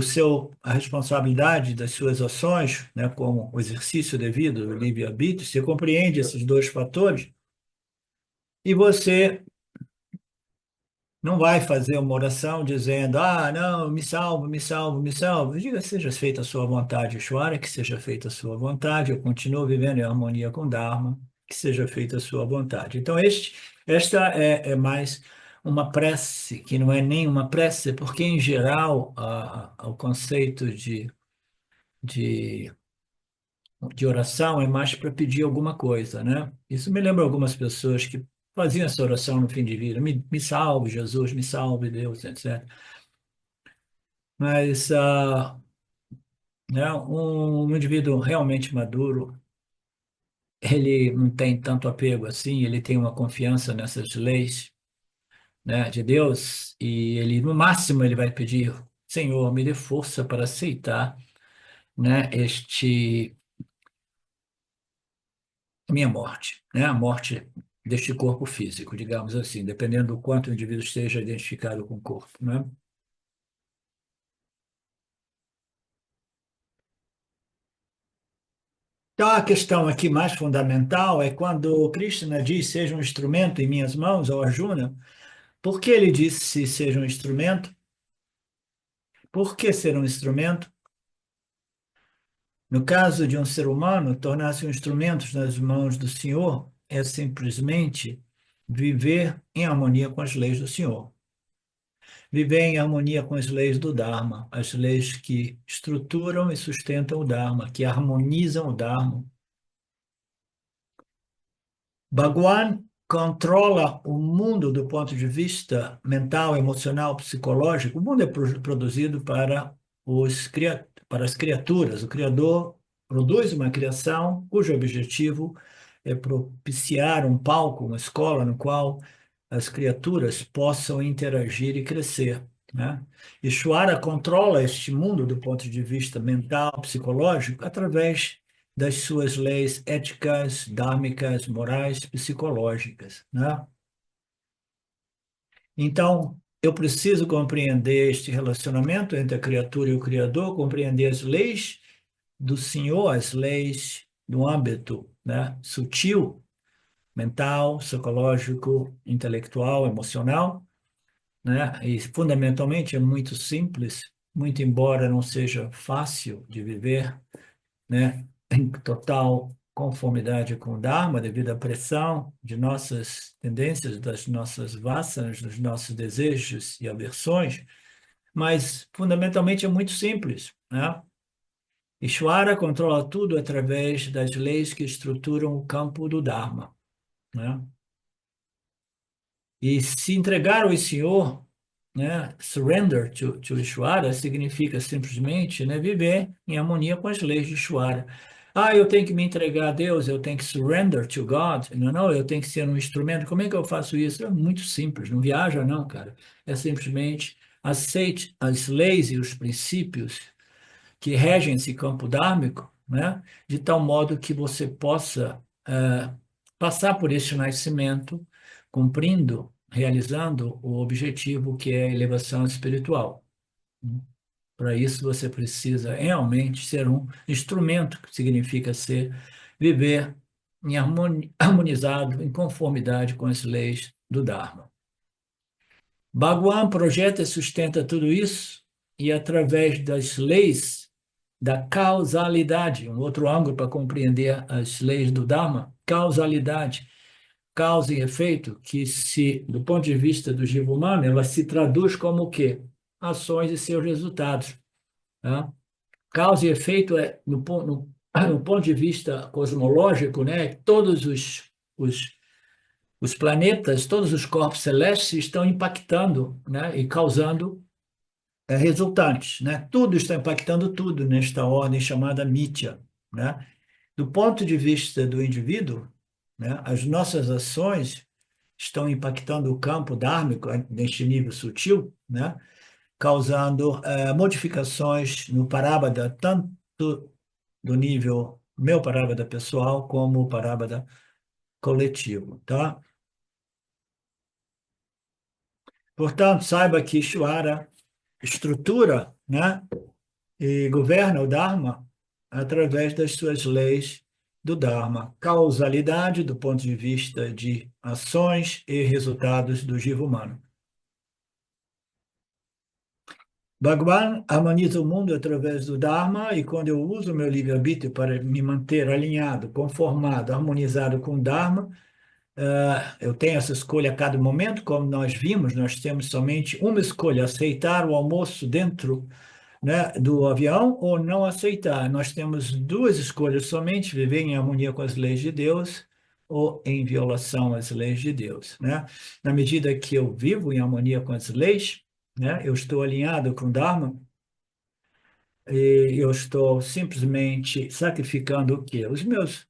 a responsabilidade das suas ações, né, como o exercício devido, o livre-arbítrio, você compreende esses dois fatores e você não vai fazer uma oração dizendo, não, me salvo, me salvo, me salvo. Diga, seja feita a sua vontade, Ishvara, que seja feita a sua vontade, eu continuo vivendo em harmonia com o Dharma, que seja feita a sua vontade. Então, esta é mais uma prece, que não é nem uma prece, porque, em geral, o conceito de, de oração é mais para pedir alguma coisa, né? Isso me lembra algumas pessoas que faziam essa oração no fim de vida, me salve, Jesus, me salve, Deus, etc. Mas né, um indivíduo realmente maduro, ele não tem tanto apego assim, ele tem uma confiança nessas leis, né, de Deus, e ele, no máximo, ele vai pedir, Senhor, me dê força para aceitar, né, minha morte, né, a morte deste corpo físico, digamos assim, dependendo do quanto o indivíduo esteja identificado com o corpo, né? Então, a questão aqui mais fundamental é quando Krishna diz, seja um instrumento em minhas mãos, ao Arjuna, por que ele disse seja um instrumento? Por que ser um instrumento? No caso de um ser humano, tornar-se um instrumento nas mãos do Senhor é simplesmente viver em harmonia com as leis do Senhor. Viver em harmonia com as leis do Dharma, as leis que estruturam e sustentam o Dharma, que harmonizam o Dharma. Bhagwan controla o mundo do ponto de vista mental, emocional, psicológico. O mundo é produzido para as criaturas. O Criador produz uma criação cujo objetivo é propiciar um palco, uma escola no qual as criaturas possam interagir e crescer, né? Ishvara controla este mundo do ponto de vista mental, psicológico, através das suas leis éticas, dármicas, morais, psicológicas, né? Então, eu preciso compreender este relacionamento entre a criatura e o Criador, compreender as leis do Senhor, as leis do âmbito, né, sutil, mental, psicológico, intelectual, emocional, né? E fundamentalmente é muito simples, muito embora não seja fácil de viver, né, em total conformidade com o Dharma, devido à pressão de nossas tendências, das nossas vasanas, dos nossos desejos e aversões, mas fundamentalmente é muito simples, né? Ishvara controla tudo através das leis que estruturam o campo do Dharma, né? E se entregar ao Senhor, né, surrender to Ishvara, significa simplesmente, né, viver em harmonia com as leis de Ishvara. Ah, eu tenho que me entregar a Deus, eu tenho que surrender to God. Não, não, eu tenho que ser um instrumento. Como é que eu faço isso? É muito simples, não viaja não, cara. É simplesmente aceite as leis e os princípios que regem esse campo dármico, né, de tal modo que você possa passar por este nascimento, cumprindo, realizando o objetivo que é a elevação espiritual. Para isso, você precisa realmente ser um instrumento, que significa ser, viver em harmonizado, em conformidade com as leis do Dharma. Bhagwan projeta e sustenta tudo isso, e através das leis da causalidade, um outro ângulo para compreender as leis do Dharma, causalidade, causa e efeito, que se, do ponto de vista do jiva humano, ela se traduz como o quê? Ações e seus resultados. Tá? Causa e efeito é, no ponto de vista cosmológico, né, todos os planetas, todos os corpos celestes estão impactando, né, e causando resultantes, né? Tudo está impactando tudo nesta ordem chamada Mitya, né? Do ponto de vista do indivíduo, né, as nossas ações estão impactando o campo dármico neste nível sutil, né, causando modificações no parábada, tanto do nível meu parábada pessoal como o parábada coletivo, tá? Portanto, saiba que Ishvara estrutura, né, e governa o Dharma através das suas leis do Dharma, causalidade do ponto de vista de ações e resultados do jiva humano. Bhagavan harmoniza o mundo através do Dharma, e quando eu uso o meu livre-arbítrio para me manter alinhado, conformado, harmonizado com o Dharma, eu tenho essa escolha a cada momento, como nós vimos, nós temos somente uma escolha: aceitar o almoço dentro, né, do avião ou não aceitar. Nós temos duas escolhas somente: viver em harmonia com as leis de Deus ou em violação às leis de Deus, né? Na medida que eu vivo em harmonia com as leis, né, eu estou alinhado com o Dharma, e eu estou simplesmente sacrificando o quê? Os meus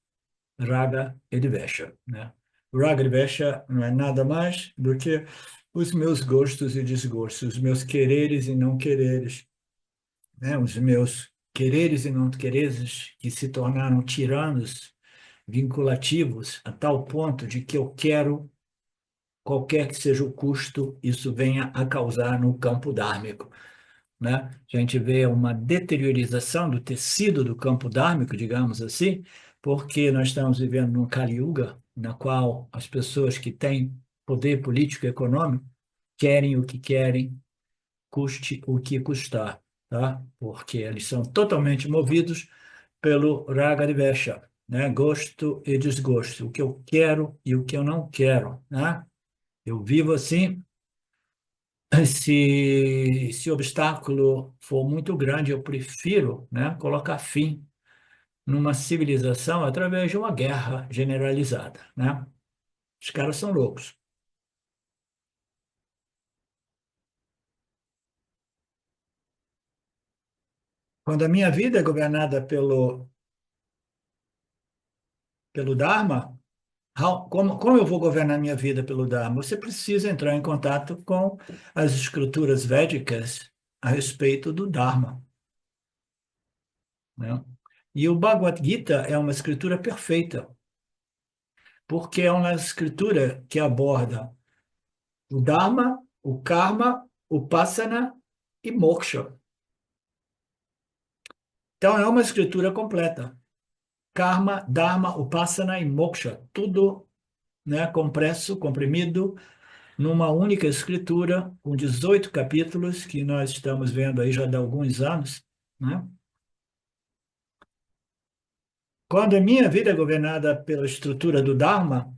raga e dvesha, né? O raga e dvesha não é nada mais do que os meus gostos e desgostos, os meus quereres e não quereres, né? Os meus quereres e não quereres que se tornaram tiranos, vinculativos, a tal ponto de que eu quero, qualquer que seja o custo, isso venha a causar no campo dármico, né? A gente vê uma deteriorização do tecido do campo dármico, digamos assim, porque nós estamos vivendo num Kali Yuga, na qual as pessoas que têm poder político e econômico querem o que querem, custe o que custar, tá? Porque eles são totalmente movidos pelo Raga Dvesha, né? Gosto e desgosto, o que eu quero e o que eu não quero, né? Eu vivo assim. Se o obstáculo for muito grande, eu prefiro, né, colocar fim numa civilização através de uma guerra generalizada, né? Os caras são loucos. Quando a minha vida é governada pelo Dharma, como eu vou governar minha vida pelo Dharma? Você precisa entrar em contato com as escrituras védicas a respeito do Dharma, né? E o Bhagavad Gita é uma escritura perfeita, porque é uma escritura que aborda o Dharma, o Karma, o Upasana e Moksha. Então, é uma escritura completa. Karma, Dharma, Upasana e Moksha. Tudo, né, compresso, comprimido, numa única escritura, com 18 capítulos, que nós estamos vendo aí já há alguns anos, né? Quando a minha vida é governada pela estrutura do Dharma,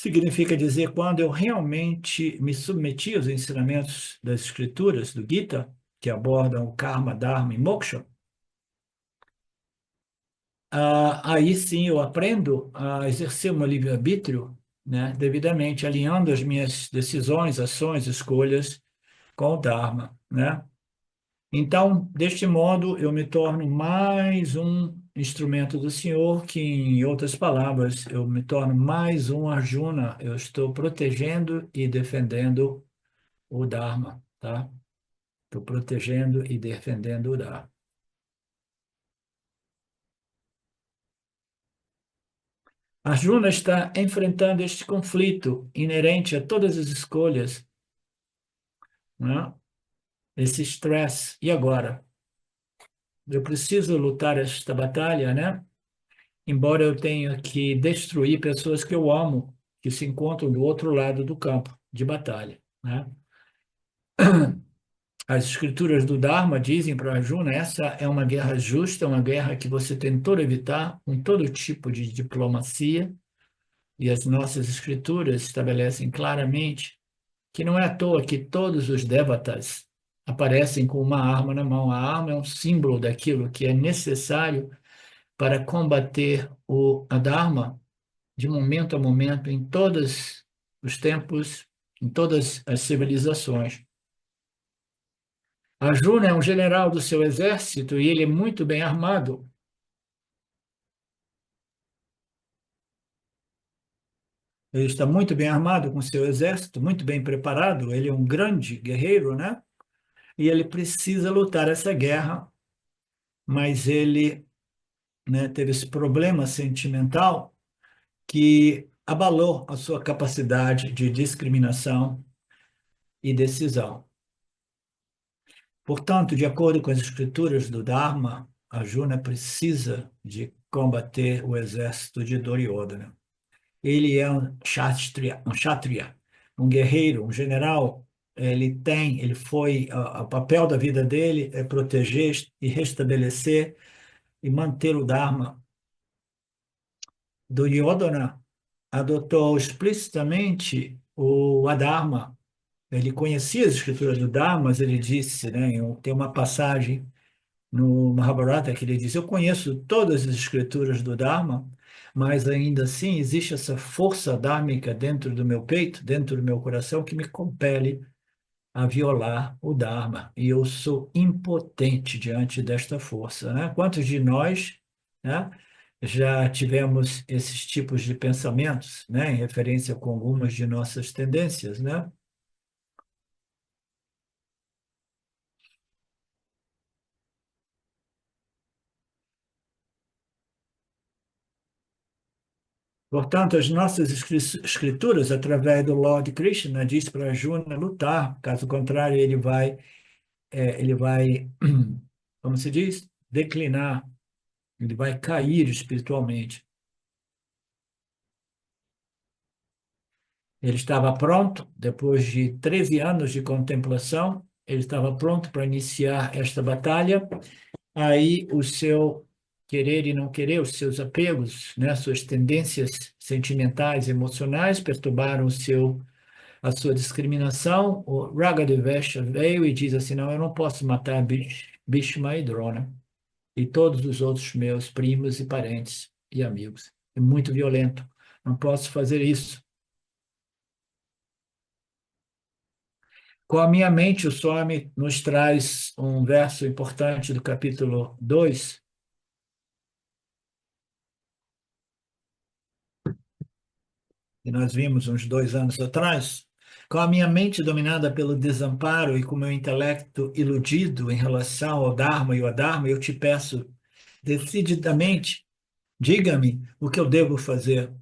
significa dizer quando eu realmente me submeti aos ensinamentos das escrituras, do Gita, que abordam o karma, dharma e moksha, aí sim eu aprendo a exercer o meu livre-arbítrio, né, devidamente, alinhando as minhas decisões, ações, escolhas com o Dharma, né? Então, deste modo, eu me torno mais um instrumento do Senhor, que, em outras palavras, eu me torno mais um Arjuna. Eu estou protegendo e defendendo o Dharma, tá? Estou protegendo e defendendo o Dharma. Arjuna está enfrentando este conflito inerente a todas as escolhas, né? Esse estresse. E agora? Eu preciso lutar esta batalha, né? Embora eu tenha que destruir pessoas que eu amo, que se encontram do outro lado do campo de batalha, né? As escrituras do Dharma dizem para Arjuna, essa é uma guerra justa, uma guerra que você tentou evitar com todo tipo de diplomacia, e as nossas escrituras estabelecem claramente que não é à toa que todos os devatas aparecem com uma arma na mão. A arma é um símbolo daquilo que é necessário para combater o Dharma de momento a momento, em todos os tempos, em todas as civilizações. Arjuna é um general do seu exército e ele é muito bem armado. Ele está muito bem armado com seu exército, muito bem preparado. Ele é um grande guerreiro, né? E ele precisa lutar essa guerra, mas ele, né, teve esse problema sentimental que abalou a sua capacidade de discriminação e decisão. Portanto, de acordo com as escrituras do Dharma, Arjuna precisa de combater o exército de Duryodhana. Ele é um kshatriya, um guerreiro, um general. Ele foi, o papel da vida dele é proteger e restabelecer e manter o Dharma. Duryodhana adotou explicitamente o Adharma. Ele conhecia as escrituras do Dharma, mas ele disse, né, tem uma passagem no Mahabharata que ele diz: eu conheço todas as escrituras do Dharma, mas ainda assim existe essa força dharmica dentro do meu peito, dentro do meu coração, que me compele a violar o Dharma. E eu sou impotente diante desta força, né? Quantos de nós, né, já tivemos esses tipos de pensamentos, né, em referência com algumas de nossas tendências, né? Portanto, as nossas escrituras, através do Lord Krishna, diz para Arjuna lutar, caso contrário, ele vai, como se diz, declinar, ele vai cair espiritualmente. Ele estava pronto, depois de 13 anos de contemplação, ele estava pronto para iniciar esta batalha. Aí o seu querer e não querer, os seus apegos, né, suas tendências sentimentais, emocionais, perturbaram a sua discriminação. O Ragadevesha veio e diz assim: não, eu não posso matar Bhishma e Drona e todos os outros meus primos e parentes e amigos. É muito violento, não posso fazer isso. Com a minha mente, o Swami nos traz um verso importante do capítulo 2, que nós vimos uns 2 anos atrás. Com a minha mente dominada pelo desamparo e com o meu intelecto iludido em relação ao Dharma e ao Adharma, eu te peço decididamente, diga-me o que eu devo fazer,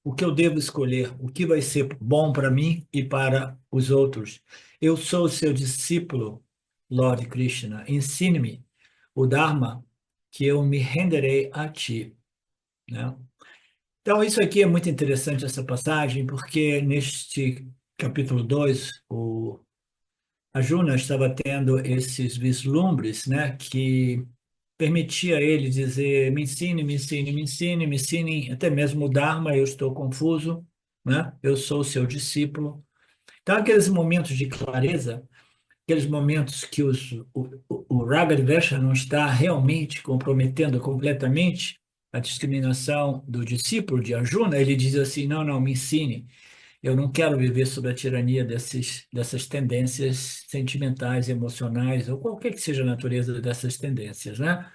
o que eu devo escolher, o que vai ser bom para mim e para os outros. Eu sou seu discípulo, Lord Krishna. Ensine-me o Dharma, que eu me renderei a ti, né? Então, isso aqui é muito interessante, essa passagem, porque neste capítulo 2 o Arjuna estava tendo esses vislumbres, né, que permitia a ele dizer: me ensine, me ensine, me ensine, me ensine, até mesmo o Dharma, eu estou confuso. né? Eu sou o seu discípulo. Então, aqueles momentos de clareza, aqueles momentos que o Ragadvesha não está realmente comprometendo completamente a discriminação do discípulo de Arjuna, ele diz assim, não, não, me ensine, eu não quero viver sob a tirania dessas tendências sentimentais, emocionais, ou qualquer que seja a natureza dessas tendências, né?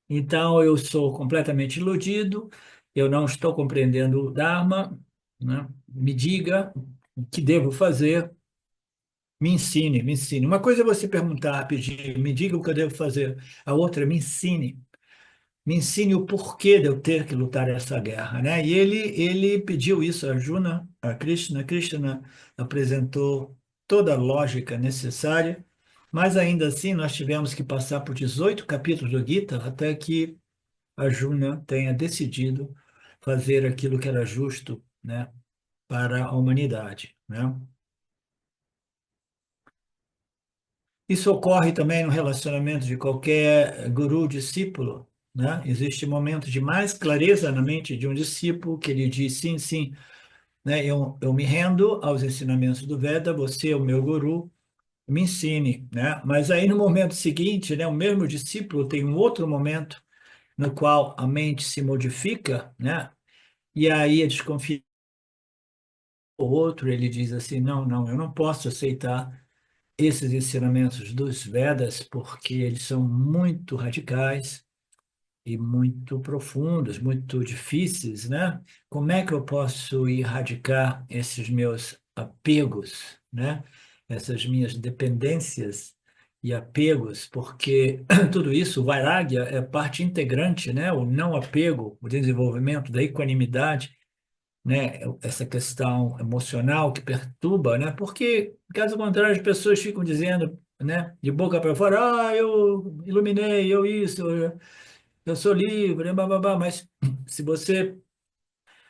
Então, eu sou completamente iludido, eu não estou compreendendo o Dharma, né? Me diga o que devo fazer, me ensine, me ensine. Uma coisa é você perguntar, pedir, me diga o que eu devo fazer. A outra é me ensine o porquê de eu ter que lutar essa guerra, né? E ele pediu isso a Arjuna, a Krishna. Krishna apresentou toda a lógica necessária, mas ainda assim nós tivemos que passar por 18 capítulos do Gita até que Arjuna tenha decidido fazer aquilo que era justo, né, para a humanidade, né? Isso ocorre também no relacionamento de qualquer guru-discípulo, né? Existe momentos de mais clareza na mente de um discípulo que ele diz, sim, sim, né? Eu me rendo aos ensinamentos do Veda, você é o meu guru, me ensine, né? Mas aí no momento seguinte, né, o mesmo discípulo tem um outro momento no qual a mente se modifica, né? E aí a desconfiança do outro, ele diz assim, não, não, eu não posso aceitar esses ensinamentos dos Vedas, porque eles são muito radicais e muito profundos, muito difíceis, né? Como é que eu posso erradicar esses meus apegos, né? Essas minhas dependências e apegos, porque tudo isso, o Vairagya é parte integrante, né? O não apego, o desenvolvimento da equanimidade, né, essa questão emocional que perturba, né? Porque, caso contrário, as pessoas ficam dizendo, né, de boca para fora, ah, eu iluminei, eu isso, eu sou livre, blá, blá, blá. Mas se você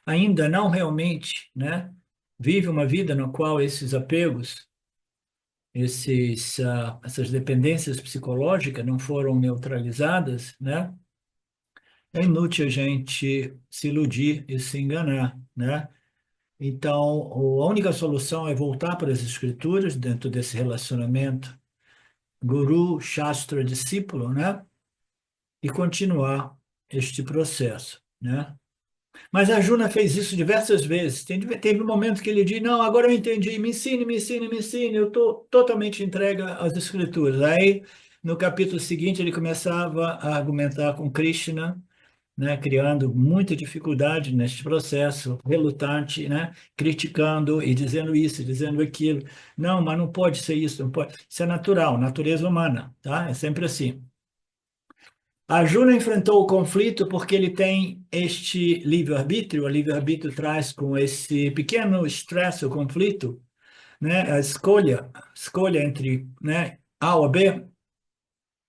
ainda não realmente, né, vive uma vida na qual esses apegos, essas dependências psicológicas não foram neutralizadas, né? É inútil a gente se iludir e se enganar, né? Então, a única solução é voltar para as escrituras dentro desse relacionamento guru, shastra, discípulo, né? E continuar este processo, né? Mas a Juna fez isso diversas vezes. Teve um momento que ele disse, não, agora eu entendi, me ensine, me ensine, me ensine, eu estou totalmente entregue às escrituras. Aí, no capítulo seguinte, ele começava a argumentar com Krishna, né, criando muita dificuldade neste processo, relutante, né, criticando e dizendo isso, dizendo aquilo. Não, mas não pode ser isso, não pode. Isso é natural, natureza humana, tá? É sempre assim. Arjuna enfrentou o conflito porque ele tem este livre-arbítrio, o livre-arbítrio traz com esse pequeno estresse, o conflito, né, a escolha entre, né, A ou B.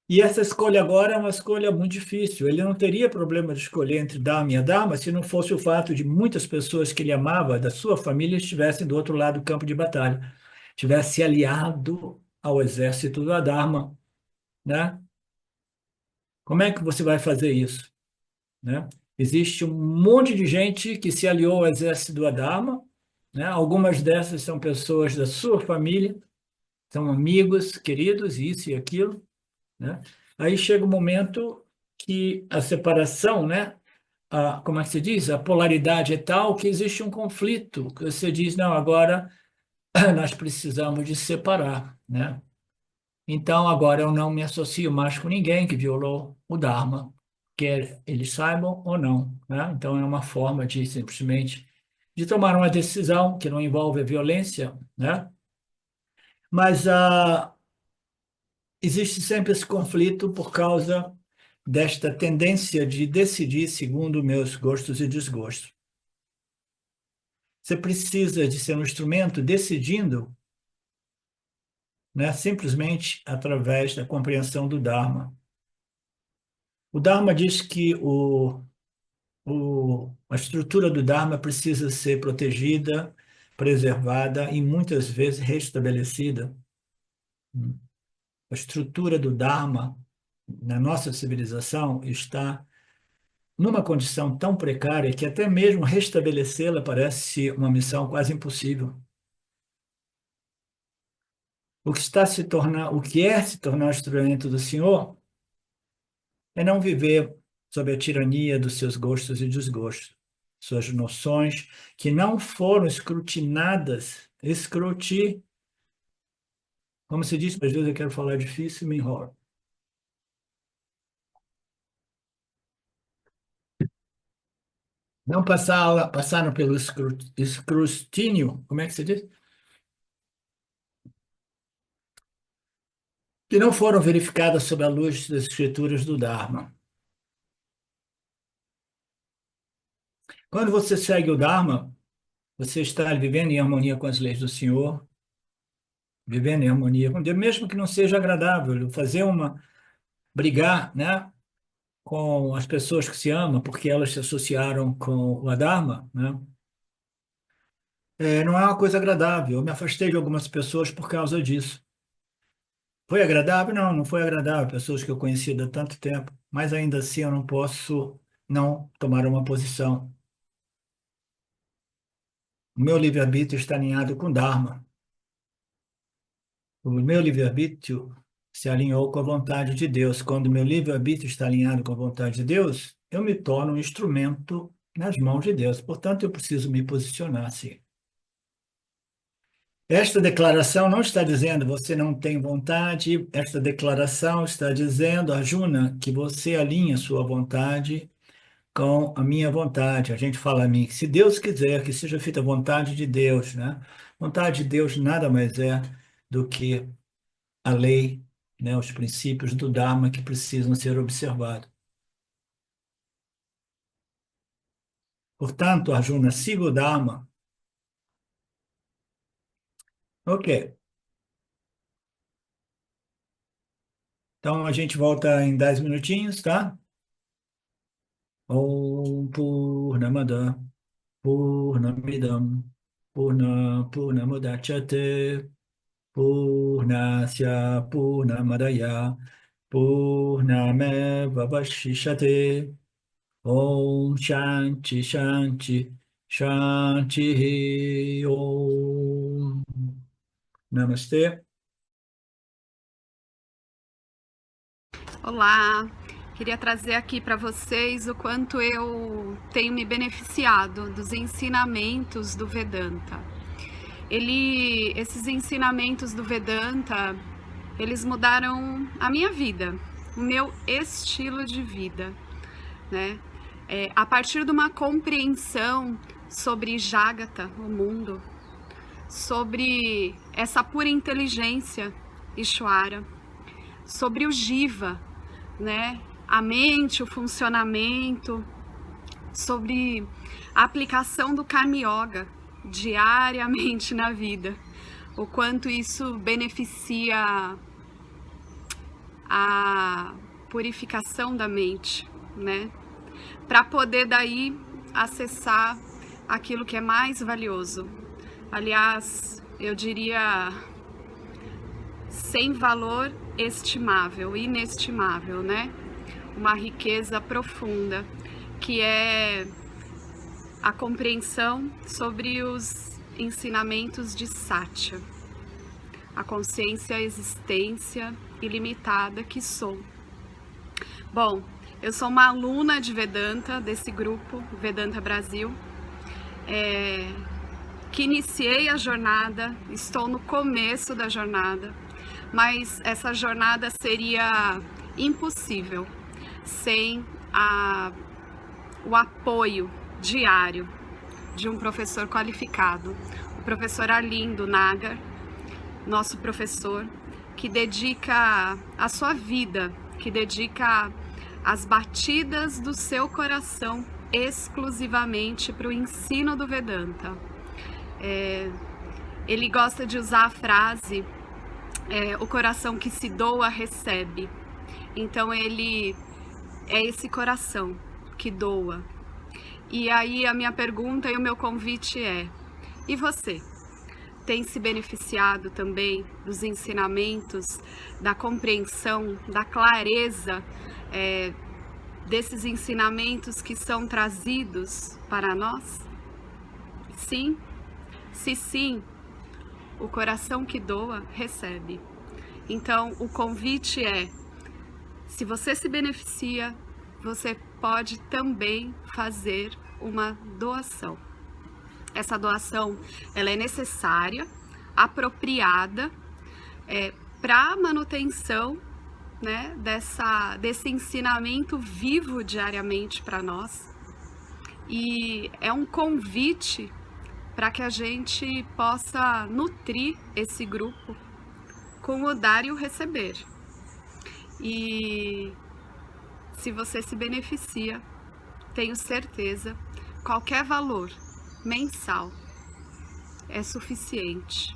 E essa escolha agora é uma escolha muito difícil. Ele não teria problema de escolher entre dama e adama se não fosse o fato de muitas pessoas que ele amava, da sua família, estivessem do outro lado do campo de batalha, tivesse se aliado ao exército do Adharma, né? Como é que você vai fazer isso, né? Existe um monte de gente que se aliou ao exército do Adharma, né? Algumas dessas são pessoas da sua família, são amigos, queridos, isso e aquilo, né? Aí chega o momento que a separação, né? Como é que se diz? A polaridade é tal que existe um conflito, que você diz, não, agora nós precisamos de separar, né? Então, agora eu não me associo mais com ninguém que violou o Dharma, quer eles saibam ou não, né? Então, é uma forma de simplesmente de tomar uma decisão que não envolve a violência, né? Mas existe sempre esse conflito por causa desta tendência de decidir segundo meus gostos e desgostos. Você precisa de ser um instrumento decidindo, né, simplesmente através da compreensão do Dharma. O Dharma diz que a estrutura do Dharma precisa ser protegida, preservada e muitas vezes restabelecida. A estrutura do Dharma na nossa civilização está numa condição tão precária que até mesmo restabelecê-la parece uma missão quase impossível. O que é se tornar instrumento do Senhor é não viver sob a tirania dos seus gostos e desgostos, suas noções que não foram escrutinadas, como se diz, às vezes eu quero falar difícil, me enrolo. Não passaram pelo escrutínio, como é que se diz? Que não foram verificadas sob a luz das escrituras do Dharma. Quando você segue o Dharma, você está vivendo em harmonia com as leis do Senhor, vivendo em harmonia com Deus, mesmo que não seja agradável, brigar, né, com as pessoas que se amam, porque elas se associaram com o Dharma, né? Não é uma coisa agradável. Eu me afastei de algumas pessoas por causa disso. Foi agradável? Não, não foi agradável. Pessoas que eu conheci há tanto tempo, mas ainda assim eu não posso não tomar uma posição. O meu livre-arbítrio está alinhado com o Dharma. O meu livre-arbítrio se alinhou com a vontade de Deus. Quando o meu livre-arbítrio está alinhado com a vontade de Deus, eu me torno um instrumento nas mãos de Deus. Portanto, eu preciso me posicionar assim. Esta declaração não está dizendo você não tem vontade, esta declaração está dizendo, Arjuna, que você alinha sua vontade com a minha vontade. A gente fala a mim, se Deus quiser que seja feita a vontade de Deus, né? Vontade de Deus nada mais é do que a lei, né? Os princípios do Dharma que precisam ser observados. Portanto, Arjuna, siga o Dharma. Ok. Então a gente volta em 10 minutinhos, tá? Om Purnamada Purnamidam Purnamudachyate Purnasya Purnamadaya Purnamevavashishate Om Shanti Shanti Shanti Om Namastê. Olá, queria trazer aqui para vocês o quanto eu tenho me beneficiado dos ensinamentos do Vedanta. Esses ensinamentos do Vedanta, eles mudaram a minha vida, o meu estilo de vida, né? A partir de uma compreensão sobre Jagata, o mundo, sobre essa pura inteligência, Ishvara, sobre o Jiva, né? A mente, o funcionamento, sobre a aplicação do Karma Yoga diariamente na vida, o quanto isso beneficia a purificação da mente, né? Para poder daí acessar aquilo que é mais valioso. Aliás, eu diria sem valor estimável, inestimável, né? Uma riqueza profunda, que é a compreensão sobre os ensinamentos de Satya, a consciência, a existência ilimitada que sou. Bom, eu sou uma aluna de Vedanta, desse grupo, Vedanta Brasil, que iniciei a jornada, estou no começo da jornada, mas essa jornada seria impossível sem o apoio diário de um professor qualificado, o professor Arlindo Nagar, nosso professor, que dedica a sua vida, que dedica as batidas do seu coração exclusivamente para o ensino do Vedanta. Ele gosta de usar a frase o coração que se doa recebe. Então ele é esse coração que doa. E aí a minha pergunta e o meu convite é: e você? Tem se beneficiado também dos ensinamentos, da compreensão, da clareza desses ensinamentos que são trazidos para nós? Sim? Se sim, o coração que doa, recebe. Então, o convite é, se você se beneficia, você pode também fazer uma doação. Essa doação, ela é necessária, apropriada, para a manutenção, né, desse ensinamento vivo diariamente para nós. E é um convite para que a gente possa nutrir esse grupo com o dar e o receber. E se você se beneficia, tenho certeza, qualquer valor mensal é suficiente.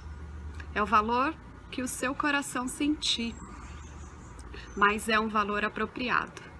É o valor que o seu coração sentir, mas é um valor apropriado.